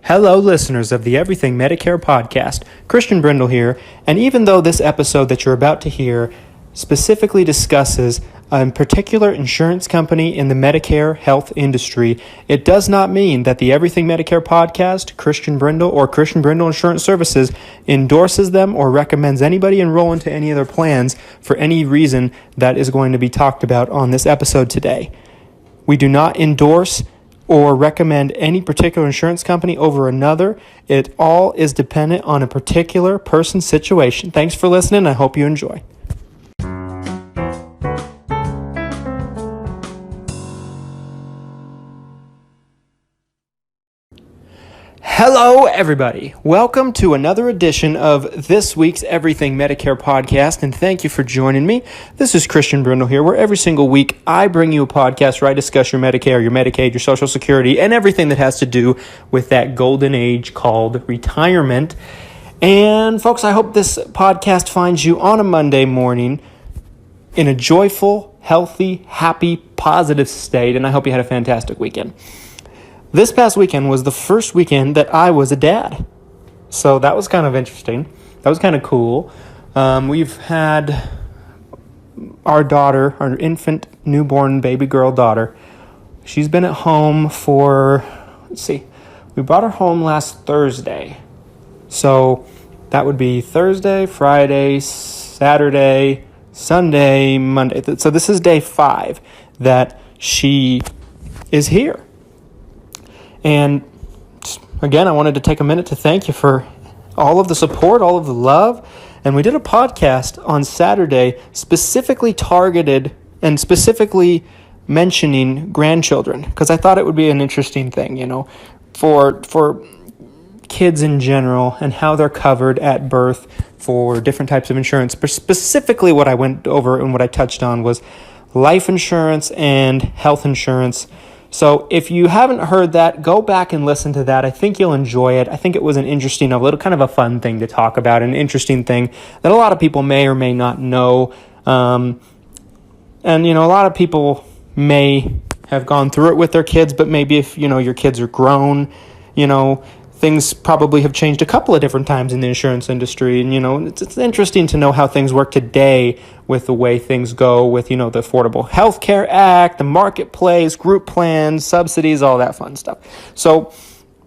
Hello, listeners of the Everything Medicare Podcast. Christian Brindle here, and even though this episode that you're about to hear specifically discusses a particular insurance company in the Medicare health industry, it does not mean that the Everything Medicare Podcast, Christian Brindle, or Christian Brindle Insurance Services endorses them or recommends anybody enroll into any of their plans for any reason that is going to be talked about on this episode today. We do not endorse or recommend any particular insurance company over another. It all is dependent on a particular person's situation. Thanks for listening. I hope you enjoy. Hello, everybody. Welcome to another edition of this week's Everything Medicare Podcast, and thank you for joining me. This is Christian Brindle here, where every single week I bring you a podcast where I discuss your Medicare, your Medicaid, your Social Security, and everything that has to do with that golden age called retirement. And folks, I hope this podcast finds you on a Monday morning in a joyful, healthy, happy, positive state, and I hope you had a fantastic weekend. This past weekend was the first weekend that I was a dad. So that was kind of interesting. That was kind of cool. We've had our daughter, our infant, newborn baby girl daughter. She's been at home for, we brought her home last Thursday. So that would be Thursday, Friday, Saturday, Sunday, Monday. So this is day 5 that she is here. And again, I wanted to take a minute to thank you for all of the support, all of the love. And we did a podcast on Saturday specifically targeted and specifically mentioning grandchildren, because I thought it would be an interesting thing, for kids in general and how they're covered at birth for different types of insurance. But specifically what I went over and what I touched on was life insurance and health insurance. So if you haven't heard that, go back and listen to that. I think you'll enjoy it. I think it was an interesting, a little kind of a fun thing to talk about, an interesting thing that a lot of people may or may not know. And, a lot of people may have gone through it with their kids, but maybe if, your kids are grown, things probably have changed a couple of different times in the insurance industry. And, it's interesting to know how things work today with the way things go with, the Affordable Health Care Act, the marketplace, group plans, subsidies, all that fun stuff. So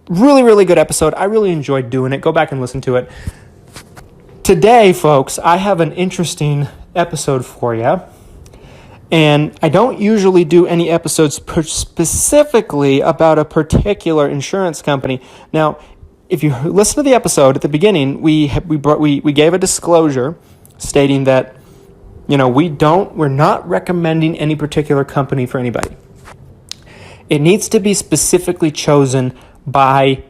really, really good episode. I really enjoyed doing it. Go back and listen to it. Today, folks, I have an interesting episode for you. And I don't usually do any episodes specifically about a particular insurance company. Now, if you listen to the episode at the beginning, we gave a disclosure stating that, we're not recommending any particular company for anybody. It needs to be specifically chosen by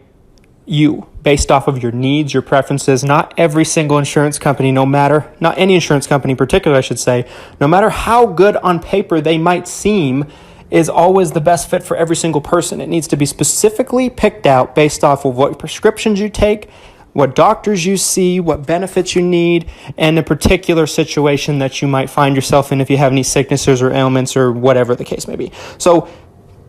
you based off of your needs, your preferences. Not every single insurance company, not any insurance company in particular, I should say, no matter how good on paper they might seem, is always the best fit for every single person. It needs to be specifically picked out based off of what prescriptions you take, what doctors you see, what benefits you need, and a particular situation that you might find yourself in if you have any sicknesses or ailments or whatever the case may be. So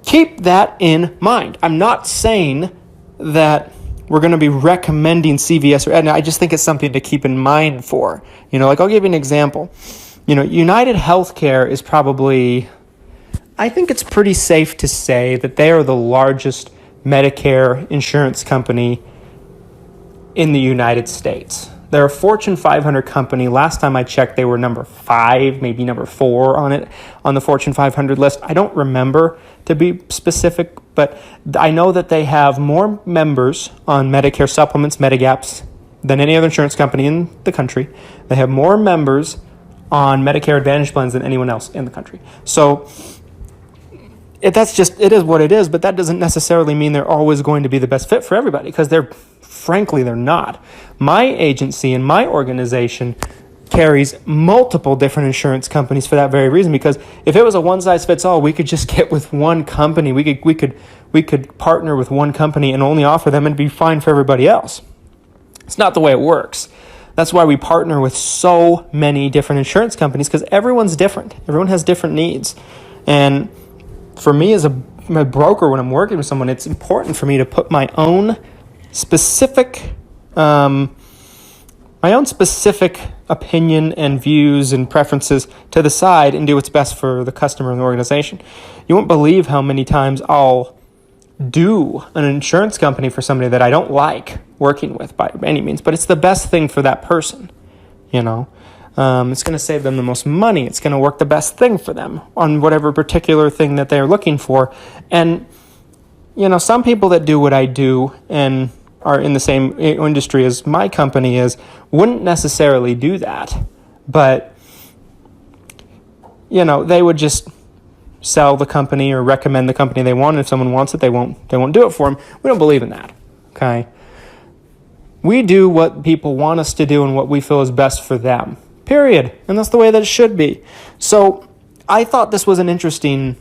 keep that in mind. I'm not saying that we're going to be recommending CVS or Aetna. I just think it's something to keep in mind for. I'll give you an example. United Healthcare is probably, I think it's pretty safe to say that they are the largest Medicare insurance company in the United States. They're a Fortune 500 company. Last time I checked, they were number 5, maybe number 4 on the Fortune 500 list. I don't remember, to be specific, but I know that they have more members on Medicare supplements, Medigaps, than any other insurance company in the country. They have more members on Medicare Advantage plans than anyone else in the country. So it is what it is, but that doesn't necessarily mean they're always going to be the best fit for everybody, because frankly, they're not. My agency and my organization carries multiple different insurance companies for that very reason, because if it was a one-size-fits-all, we could just get with one company. We could partner with one company and only offer them and it'd be fine for everybody else. It's not the way it works. That's why we partner with so many different insurance companies, because everyone's different. Everyone has different needs. And for me as a broker, when I'm working with someone, it's important for me to put my own specific, my own specific opinion and views and preferences to the side and do what's best for the customer and the organization. You won't believe how many times I'll do an insurance company for somebody that I don't like working with by any means, but it's the best thing for that person, you know. It's going to save them the most money. It's going to work the best thing for them on whatever particular thing that they're looking for. And, you know, some people that do what I do and are in the same industry as my company is wouldn't necessarily do that. But, you know, they would just sell the company or recommend the company they want. And if someone wants it, they won't do it for them. We don't believe in that, okay? We do what people want us to do and what we feel is best for them. Period. And that's the way that it should be. So I thought this was an interesting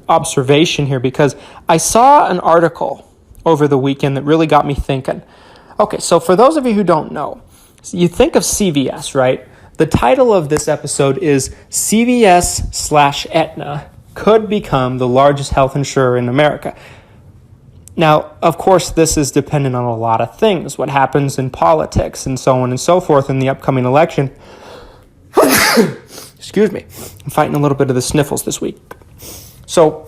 observation here because I saw an article over the weekend that really got me thinking. Okay, so for those of you who don't know, you think of CVS, right? The title of this episode is CVS/Aetna could become the largest health insurer in America. Now, of course, this is dependent on a lot of things, what happens in politics and so on and so forth in the upcoming election. Excuse me. I'm fighting a little bit of the sniffles this week. So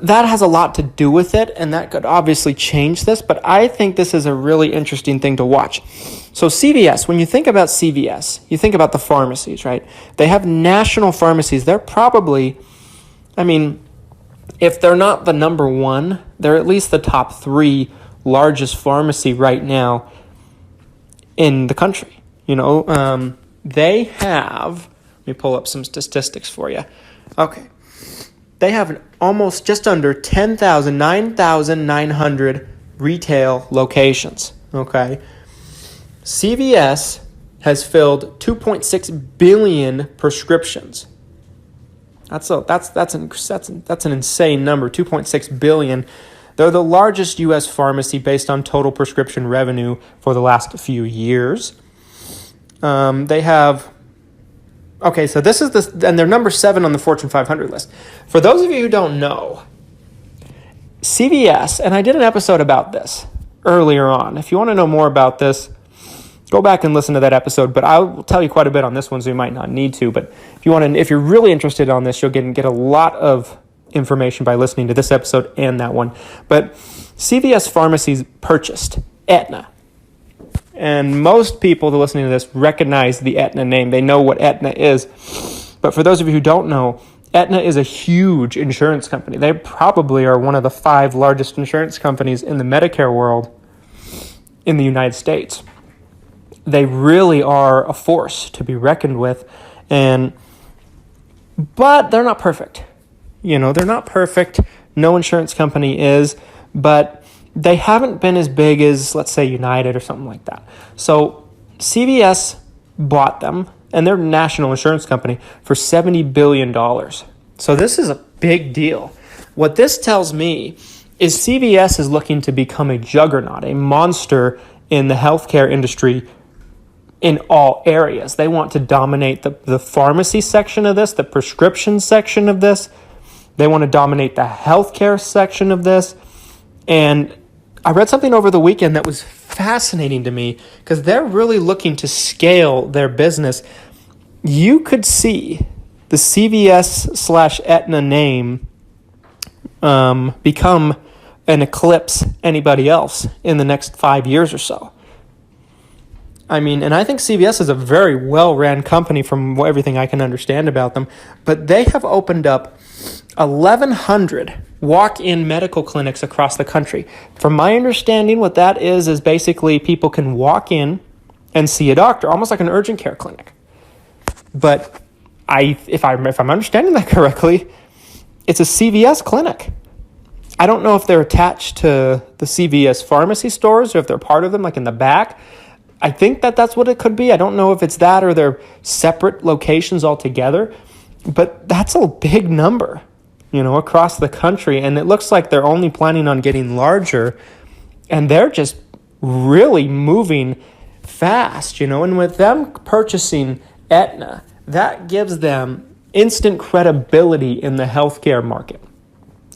that has a lot to do with it, and that could obviously change this, but I think this is a really interesting thing to watch. So CVS, when you think about CVS, you think about the pharmacies, right? They have national pharmacies. They're probably, if they're not the number one, they're at least the top 3 largest pharmacy right now in the country. You know, they have, let me pull up some statistics for you. Okay. They have almost just under 9,900 retail locations, okay? CVS has filled 2.6 billion prescriptions. That's an insane number, 2.6 billion. They're the largest U.S. pharmacy based on total prescription revenue for the last few years. They have, okay, so this is and they're number 7 on the Fortune 500 list. For those of you who don't know, CVS, and I did an episode about this earlier on. If you want to know more about this, go back and listen to that episode, but I'll tell you quite a bit on this one, so you might not need to. But if you're really interested on this, you'll get a lot of information by listening to this episode and that one. But CVS Pharmacies purchased Aetna. And most people that are listening to this recognize the Aetna name. They know what Aetna is. But for those of you who don't know, Aetna is a huge insurance company. They probably are one of the 5 largest insurance companies in the Medicare world in the United States. They really are a force to be reckoned with, but they're not perfect. You know, they're not perfect. No insurance company is, but they haven't been as big as, let's say, United or something like that. So CVS bought them, and they're a national insurance company, for $70 billion. So this is a big deal. What this tells me is CVS is looking to become a juggernaut, a monster in the healthcare industry in all areas. They want to dominate the pharmacy section of this, the prescription section of this. They want to dominate the healthcare section of this. And I read something over the weekend that was fascinating to me because they're really looking to scale their business. You could see the CVS/Aetna name become and eclipse anybody else in the next 5 years or so. And I think CVS is a very well-ran company from everything I can understand about them, but they have opened up 1,100 walk-in medical clinics across the country. From my understanding, what that is basically people can walk in and see a doctor, almost like an urgent care clinic. But if I'm understanding that correctly, it's a CVS clinic. I don't know if they're attached to the CVS pharmacy stores or if they're part of them, like in the back. I think that's what it could be. I don't know if it's that or they're separate locations altogether, but that's a big number, across the country. And it looks like they're only planning on getting larger, and they're just really moving fast, and with them purchasing Aetna, that gives them instant credibility in the healthcare market.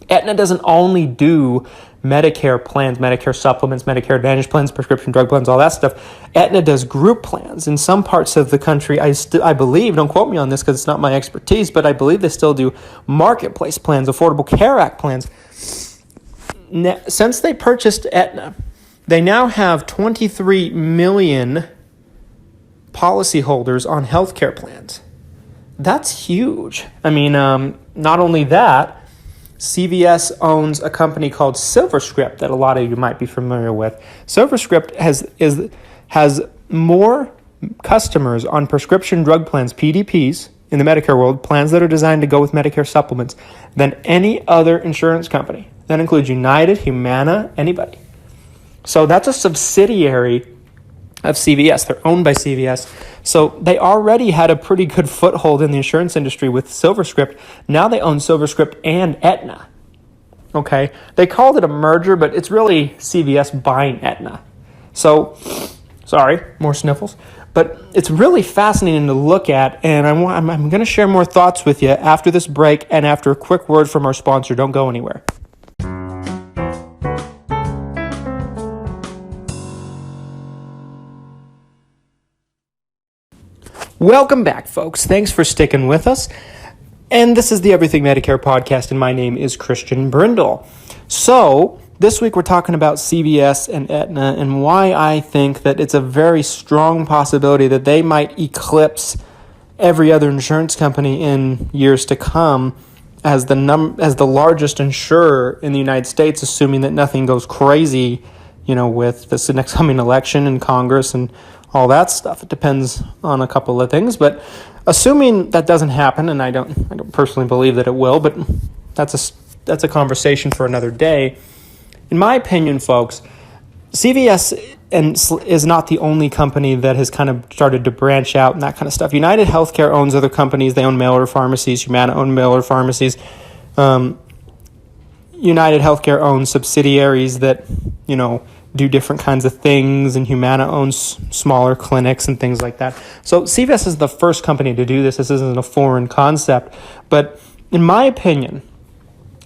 Aetna doesn't only do Medicare plans, Medicare supplements, Medicare Advantage plans, prescription drug plans, all that stuff. Aetna does group plans. In some parts of the country, I believe, don't quote me on this because it's not my expertise, but I believe they still do marketplace plans, Affordable Care Act plans. Since they purchased Aetna, they now have 23 million policyholders on healthcare plans. That's huge. I mean, not only that, CVS owns a company called SilverScript that a lot of you might be familiar with. SilverScript has more customers on prescription drug plans, PDPs, in the Medicare world, plans that are designed to go with Medicare supplements, than any other insurance company. That includes United, Humana, anybody. So that's a subsidiary of CVS. They're owned by CVS. So they already had a pretty good foothold in the insurance industry with SilverScript. Now they own SilverScript and Aetna. Okay? They called it a merger, but it's really CVS buying Aetna. So, sorry, more sniffles. But it's really fascinating to look at, and I'm going to share more thoughts with you after this break and after a quick word from our sponsor. Don't go anywhere. Welcome back, folks. Thanks for sticking with us. And this is the Everything Medicare Podcast, and my name is Christian Brindle. So, this week we're talking about CVS and Aetna and why I think that it's a very strong possibility that they might eclipse every other insurance company in years to come as the largest insurer in the United States, assuming that nothing goes crazy, with this next coming election in Congress and all that stuff. It depends on a couple of things, but assuming that doesn't happen, and I don't personally believe that it will, but that's a conversation for another day. In my opinion, folks, CVS is not the only company that has kind of started to branch out and that kind of stuff. United Healthcare owns other companies. They own mail-order pharmacies. Humana owns mail-order pharmacies. United Healthcare owns subsidiaries that, do different kinds of things, and Humana owns smaller clinics and things like that. So CVS is the first company to do this. This isn't a foreign concept. But in my opinion,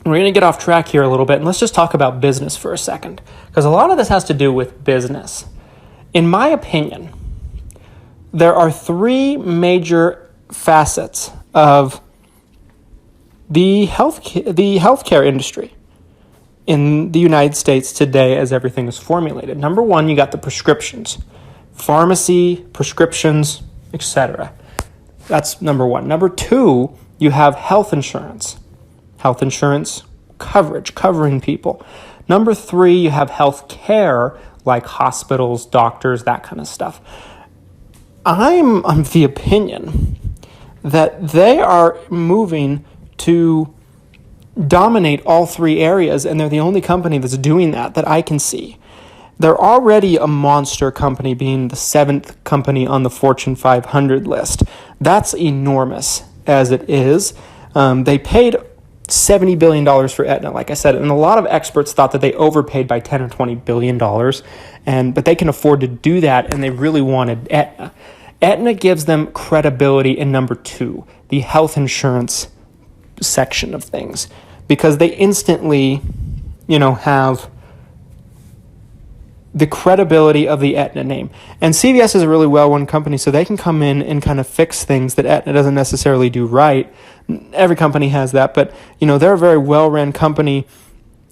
we're going to get off track here a little bit, and let's just talk about business for a second, because a lot of this has to do with business. In my opinion, there are three major facets of the healthcare industry in the United States today as everything is formulated. Number one, you got the prescriptions, pharmacy, prescriptions, etc. That's number one. Number two, you have health insurance coverage, covering people. Number three, you have health care, like hospitals, doctors, that kind of stuff. I'm of the opinion that they are moving to dominate all three areas, and they're the only company that's doing that I can see. They're already a monster company, being the 7th company on the Fortune 500 list. That's enormous as it is. They paid $70 billion for Aetna, like I said, and a lot of experts thought that they overpaid by $10 or $20 billion, but they can afford to do that, and they really wanted Aetna. Aetna gives them credibility in number two, the health insurance section of things, because they instantly, have the credibility of the Aetna name. And CVS is a really well-run company, so they can come in and kind of fix things that Aetna doesn't necessarily do right. Every company has that, but, they're a very well-run company,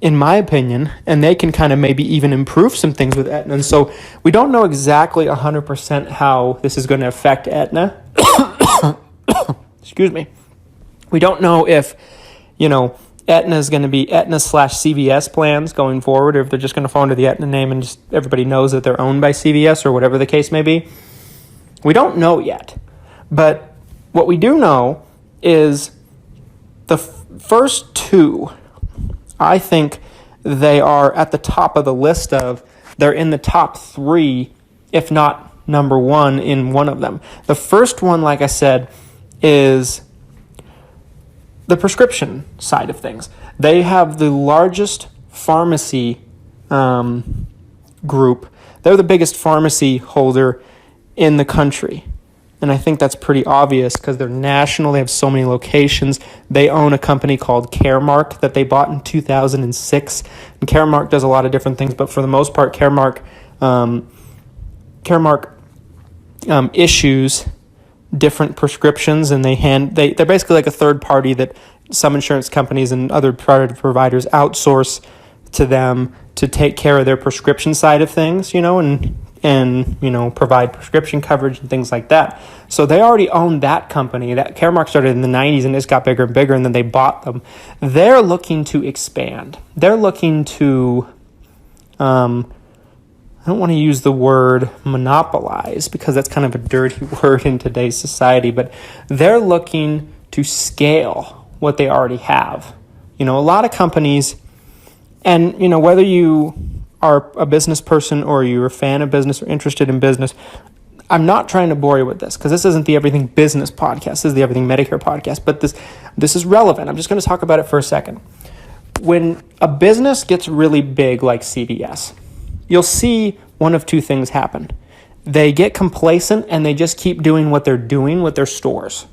in my opinion, and they can kind of maybe even improve some things with Aetna. And so we don't know exactly 100% how this is going to affect Aetna. Excuse me. We don't know if, Aetna is going to be Aetna/CVS plans going forward, or if they're just going to fall under the Aetna name and just everybody knows that they're owned by CVS or whatever the case may be. We don't know yet. But what we do know is the first two, I think they are at the top of the list they're in the top three, if not number one in one of them. The first one, like I said, is the prescription side of things. They have the largest pharmacy group. They're the biggest pharmacy holder in the country. And I think that's pretty obvious because they're national. They have so many locations. They own a company called Caremark that they bought in 2006. And Caremark does a lot of different things, but for the most part, Caremark issues different prescriptions, and they're basically like a third party that some insurance companies and other private providers outsource to them to take care of their prescription side of things, and provide prescription coverage and things like that. So they already own that company. That Caremark started in the 90s and it's got bigger and bigger, and then they bought them. They're looking to expand. They're looking to, I don't want to use the word monopolize because that's kind of a dirty word in today's society, but they're looking to scale what they already have. A lot of companies, and whether you are a business person or you're a fan of business or interested in business, I'm not trying to bore you with this because this isn't the Everything Business Podcast. This is the Everything Medicare Podcast, but this is relevant. I'm just going to talk about it for a second. When a business gets really big like CVS, you'll see one of two things happen. They get complacent and they just keep doing what they're doing with their stores.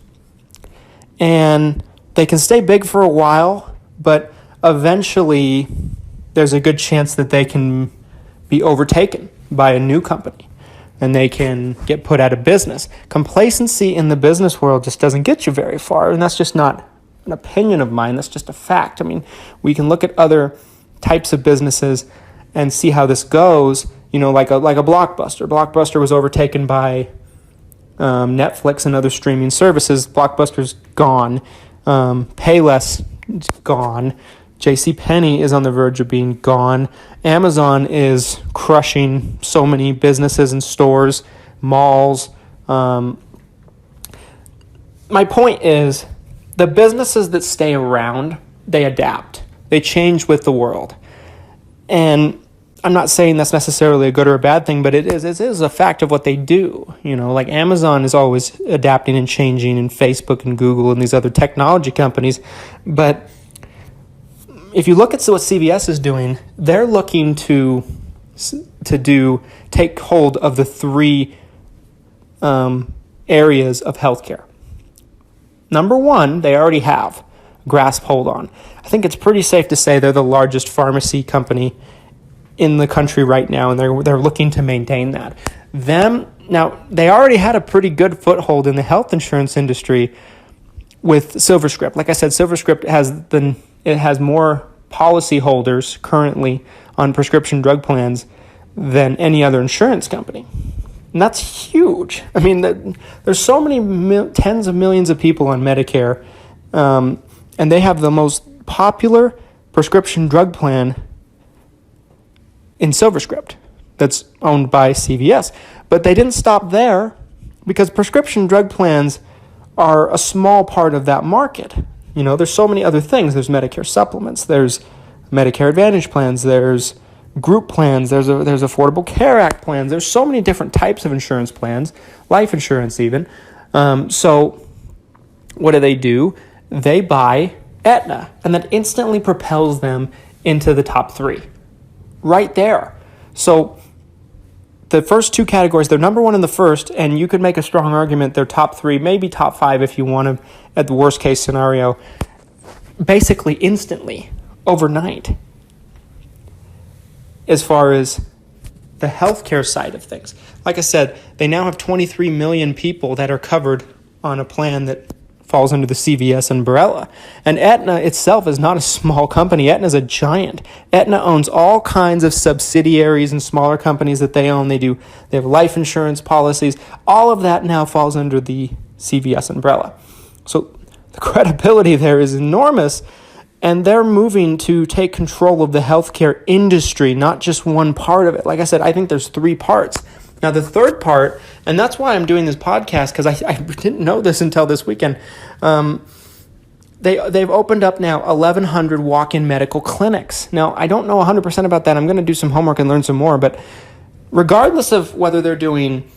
And they can stay big for a while, but eventually there's a good chance that they can be overtaken by a new company and they can get put out of business. Complacency in the business world just doesn't get you very far, and that's just not an opinion of mine. That's just a fact. I mean, we can look at other types of businesses and see how this goes, like a Blockbuster. Blockbuster was overtaken by Netflix and other streaming services. Blockbuster's gone. Payless is gone. JCPenney is on the verge of being gone. Amazon is crushing so many businesses and stores, malls. My point is, the businesses that stay around, they adapt. They change with the world. And I'm not saying that's necessarily a good or a bad thing, but it is a fact of what they do. Like Amazon is always adapting and changing, and Facebook and Google and these other technology companies. But if you look at what CVS is doing, they're looking to take hold of the three areas of healthcare. Number one, they already have grasp hold on. I think it's pretty safe to say they're the largest pharmacy company in the country right now, and they're looking to maintain that. Now, they already had a pretty good foothold in the health insurance industry with SilverScript. Like I said, SilverScript has more policy holders currently on prescription drug plans than any other insurance company. And that's huge. I mean, there's so many tens of millions of people on Medicare, and they have the most popular prescription drug plan in SilverScript that's owned by CVS. But they didn't stop there, because prescription drug plans are a small part of that market. There's so many other things. There's Medicare supplements, there's Medicare Advantage plans, there's group plans, there's Affordable Care Act plans. There's so many different types of insurance plans, life insurance even. So what do? They buy Aetna, and that instantly propels them into the top three. Right there. So the first two categories, they're number one in the first, and you could make a strong argument they're top three, maybe top five if you want to, at the worst case scenario, basically instantly, overnight, as far as the healthcare side of things. Like I said, they now have 23 million people that are covered on a plan that falls under the CVS umbrella. And Aetna itself is not a small company. Aetna is a giant. Aetna owns all kinds of subsidiaries and smaller companies that they own. They have life insurance policies. All of that now falls under the CVS umbrella. So the credibility there is enormous, and they're moving to take control of the healthcare industry, not just one part of it. Like I said, I think there's three parts. Now, the third part, and that's why I'm doing this podcast, because I didn't know this until this weekend, they've opened up now 1,100 walk-in medical clinics. Now, I don't know 100% about that. I'm going to do some homework and learn some more, but regardless of whether they're doing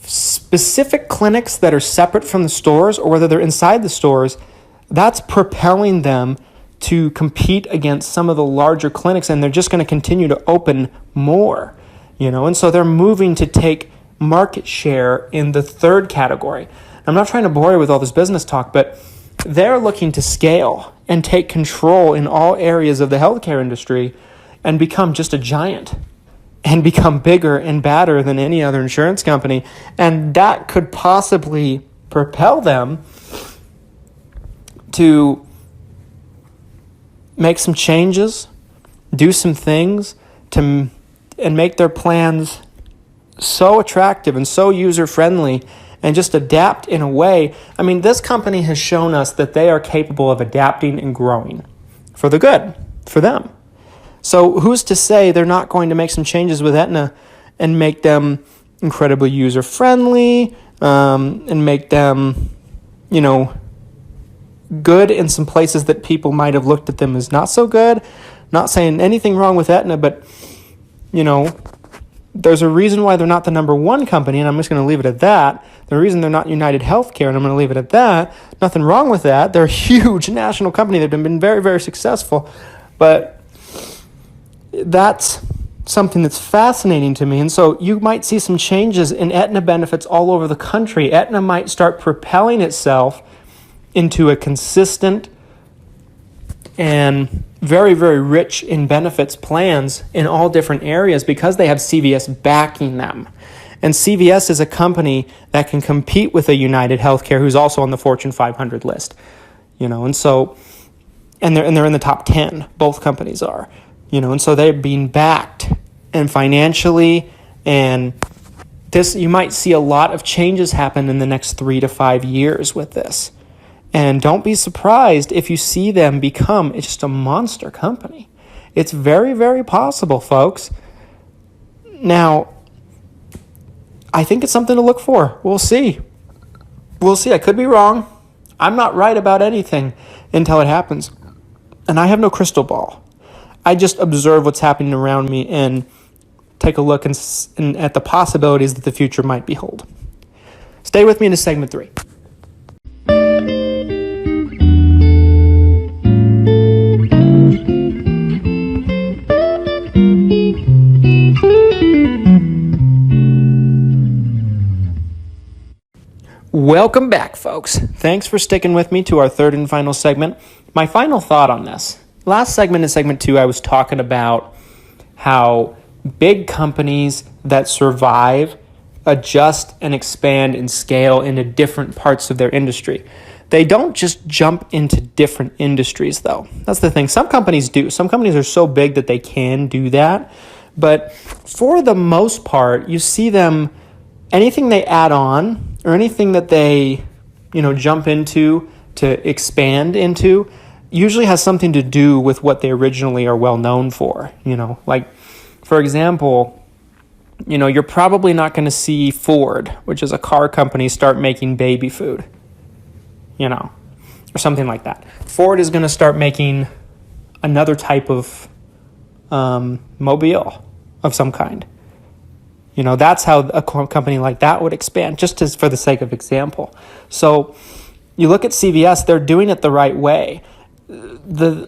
specific clinics that are separate from the stores or whether they're inside the stores, that's propelling them to compete against some of the larger clinics, and they're just going to continue to open more. And so they're moving to take market share in the third category. I'm not trying to bore you with all this business talk, but they're looking to scale and take control in all areas of the healthcare industry and become just a giant and become bigger and badder than any other insurance company. And that could possibly propel them to make some changes, do some things and make their plans so attractive and so user-friendly and just adapt in a way. I mean, this company has shown us that they are capable of adapting and growing for the good, for them. So who's to say they're not going to make some changes with Aetna and make them incredibly user-friendly and make them, good in some places that people might have looked at them as not so good. Not saying anything wrong with Aetna, but, there's a reason why they're not the number one company, and I'm just going to leave it at that. The reason they're not United Healthcare, and I'm going to leave it at that. Nothing wrong with that. They're a huge national company. They've been very, very successful. But that's something that's fascinating to me. And so you might see some changes in Aetna benefits all over the country. Aetna might start propelling itself into a consistent and very, very rich in benefits plans in all different areas because they have CVS backing them. And CVS is a company that can compete with a United Healthcare, who's also on the Fortune 500 list. And so, and they're in the top 10. Both companies are. And so they're being backed and financially, and this, you might see a lot of changes happen in the next 3 to 5 years with this. And don't be surprised if you see them become just a monster company. It's very, very possible, folks. Now, I think it's something to look for. We'll see. I could be wrong. I'm not right about anything until it happens. And I have no crystal ball. I just observe what's happening around me and take a look and at the possibilities that the future might behold. Stay with me into segment 3. Welcome back, folks. Thanks for sticking with me to our third and final segment. My final thought on this. Last segment, in segment 2, I was talking about how big companies that survive adjust and expand and scale into different parts of their industry. They don't just jump into different industries, though. That's the thing. Some companies do. Some companies are so big that they can do that. But for the most part, you see them, anything they add on or anything that they, jump into to expand into usually has something to do with what they originally are well known for. Like, for example, you're probably not going to see Ford, which is a car company, start making baby food, or something like that. Ford is going to start making another type of mobile of some kind. That's how a company like that would expand, just for the sake of example. So you look at CVS, they're doing it the right way. They're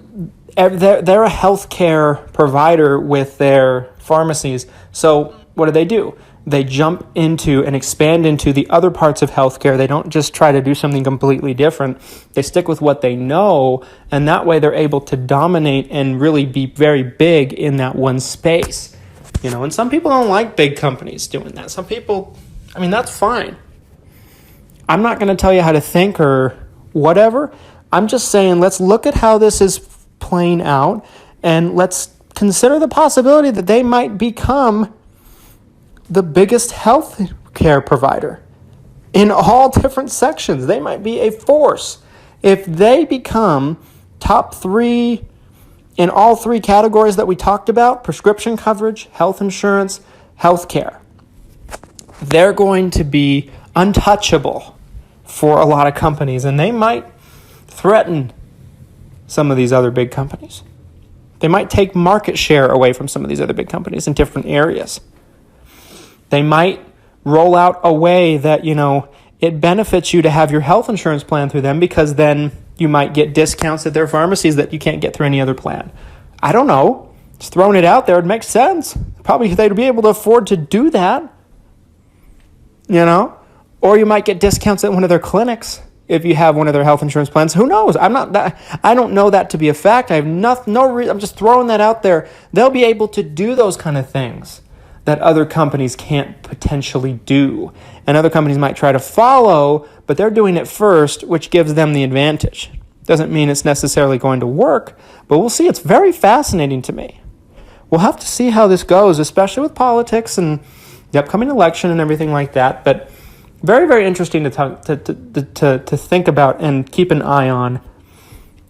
a healthcare provider with their pharmacies. So what do? They jump into and expand into the other parts of healthcare. They don't just try to do something completely different. They stick with what they know, and that way they're able to dominate and really be very big in that one space. And some people don't like big companies doing that. Some people, that's fine. I'm not going to tell you how to think or whatever. I'm just saying, let's look at how this is playing out, and let's consider the possibility that they might become the biggest health care provider in all different sections. They might be a force. If they become top 3 in all 3 categories that we talked about, prescription coverage, health insurance, healthcare, they're going to be untouchable for a lot of companies, and they might threaten some of these other big companies. They might take market share away from some of these other big companies in different areas. They might roll out a way that, it benefits you to have your health insurance plan through them, because then you might get discounts at their pharmacies that you can't get through any other plan. I don't know. Just throwing it out there, it makes sense. Probably they'd be able to afford to do that. Or you might get discounts at one of their clinics if you have one of their health insurance plans. Who knows? I don't know that to be a fact. I have no reason. I'm just throwing that out there. They'll be able to do those kind of things that other companies can't potentially do. And other companies might try to follow, but they're doing it first, which gives them the advantage. Doesn't mean it's necessarily going to work, but we'll see. It's very fascinating to me. We'll have to see how this goes, especially with politics and the upcoming election and everything like that. But very, very interesting to think about and keep an eye on.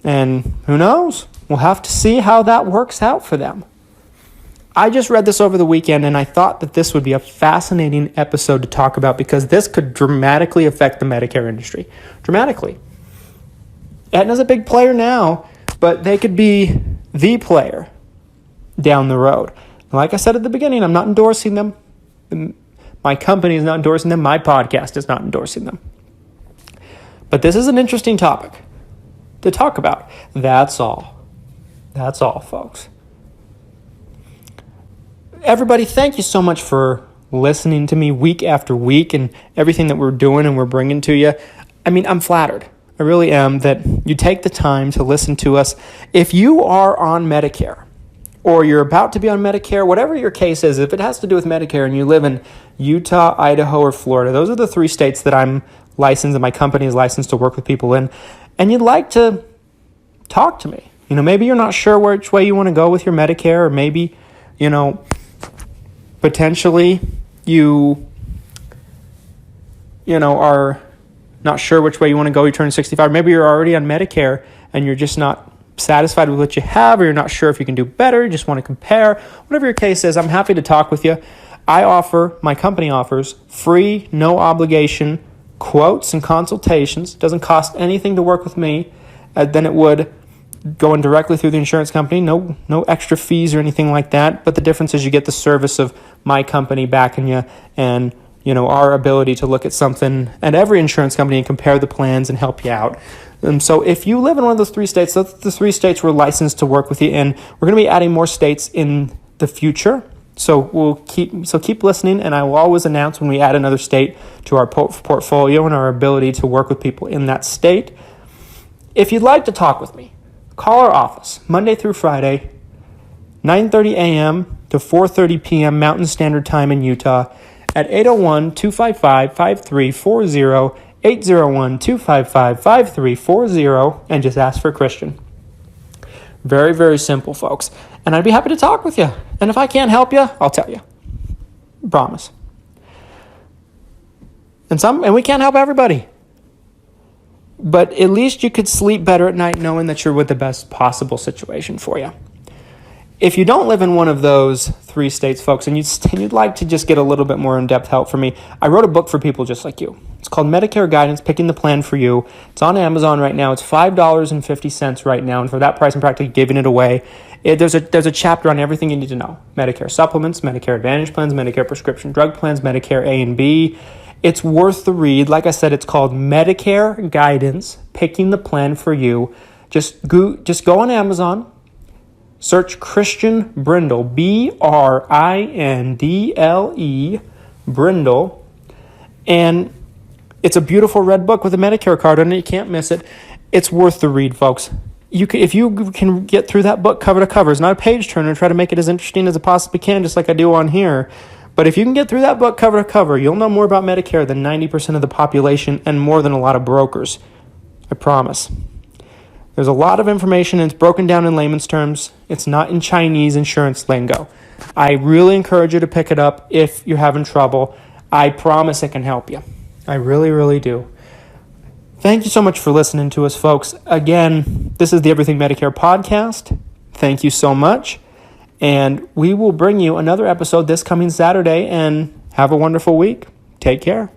And who knows? We'll have to see how that works out for them. I just read this over the weekend, and I thought that this would be a fascinating episode to talk about because this could dramatically affect the Medicare industry. Dramatically. Aetna's a big player now, but they could be the player down the road. Like I said at the beginning, I'm not endorsing them. My company is not endorsing them. My podcast is not endorsing them. But this is an interesting topic to talk about. That's all. That's all, folks. Everybody, thank you so much for listening to me week after week and everything that we're doing and we're bringing to you. I mean, I'm flattered. I really am that you take the time to listen to us. If you are on Medicare or you're about to be on Medicare, whatever your case is, if it has to do with Medicare and you live in Utah, Idaho, or Florida, those are the 3 states that I'm licensed and my company is licensed to work with people in, and you'd like to talk to me. Maybe you're not sure which way you want to go with your Medicare, or maybe, potentially you are not sure which way you want to go. You turn 65. Maybe you're already on Medicare and you're just not satisfied with what you have, or you're not sure if you can do better. You just want to compare. Whatever your case is, I'm happy to talk with you. My company offers free, no obligation quotes and consultations. It doesn't cost anything to work with me than it would going directly through the insurance company. No extra fees or anything like that. But the difference is you get the service of my company backing you and our ability to look at something at every insurance company and compare the plans and help you out. So if you live in one of those 3 states, that's the 3 states we're licensed to work with you in. We're going to be adding more states in the future. So keep listening, and I will always announce when we add another state to our portfolio and our ability to work with people in that state. If you'd like to talk with me, call our office Monday through Friday, 9:30 a.m. to 4:30 p.m. Mountain Standard Time in Utah at 801-255-5340, 801-255-5340, and just ask for Christian. Very, very simple, folks. And I'd be happy to talk with you. And if I can't help you, I'll tell you. Promise. And we can't help everybody. But at least you could sleep better at night knowing that you're with the best possible situation for you. If you don't live in one of those 3 states, folks, and you'd like to just get a little bit more in-depth help from me, I wrote a book for people just like you. It's called Medicare Guidance, Picking the Plan for You. It's on Amazon right now. It's $5.50 right now, and for that price, I'm practically giving it away. There's a chapter on everything you need to know. Medicare supplements, Medicare Advantage plans, Medicare prescription drug plans, Medicare A and B. It's worth the read. Like I said, it's called Medicare Guidance, Picking the Plan for You. Just go on Amazon. Search Christian Brindle, Brindle, Brindle, and it's a beautiful red book with a Medicare card on it. You can't miss it. It's worth the read, folks. If you can get through that book cover to cover, it's not a page turner. Try to make it as interesting as I possibly can, just like I do on here. But if you can get through that book cover to cover, you'll know more about Medicare than 90% of the population and more than a lot of brokers. I promise. There's a lot of information, and it's broken down in layman's terms. It's not in Chinese insurance lingo. I really encourage you to pick it up if you're having trouble. I promise it can help you. I really, really do. Thank you so much for listening to us, folks. Again, this is the Everything Medicare Podcast. Thank you so much. And we will bring you another episode this coming Saturday, and have a wonderful week. Take care.